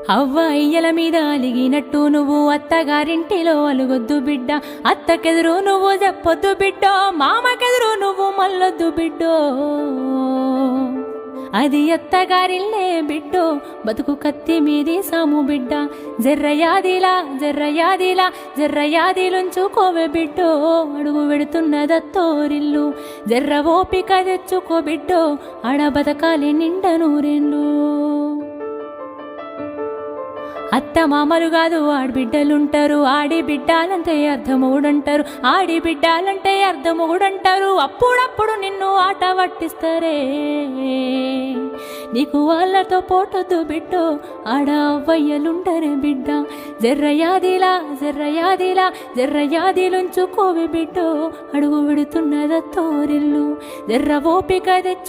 అవ్వ అయ్యల మీద అలిగినట్టు నువ్వు అత్తగారింటిలో అలుగొద్దు బిడ్డ, అత్తకెదురు నువ్వు చెప్పొద్దు బిడ్డో, మామకెదురు నువ్వు మల్లొద్దు బిడ్డో. అది అత్తగారిల్లే బిడ్డో, బతుకు కత్తి మీది సాము బిడ్డ. జర్రయాదిలా జర్రయాదిలా జర్రయాదిలుంచుకోవే బిడ్డో, అడుగు వెడుతున్నదత్తోరిల్లు. జర్ర ఓపిక తెచ్చుకో బిడ్డో, ఆడ బతకాలి నిండ నూరేళ్ళు. అత్త మామలు కాదు ఆడబిడ్డలుంటారు, ఆడి బిడ్డాలంటే అర్ధమూడంటారు, ఆడి బిడ్డాలంటే అర్ధమూడంటారు. అప్పుడప్పుడు నిన్ను ఆట పట్టిస్తారే, నీకు వాళ్ళతో పోటొద్దు బిడ్డో, ఆడ అవ్వయ్యలుండరే బిడ్డ. జర్రయాదిలా జర్రయాదిలా జర్రయాదిలుంచుకోవే బిడ్డో, అడుగు విడుతున్నదత్తోరిల్లు. జర్ర ఓపిక తెచ్చు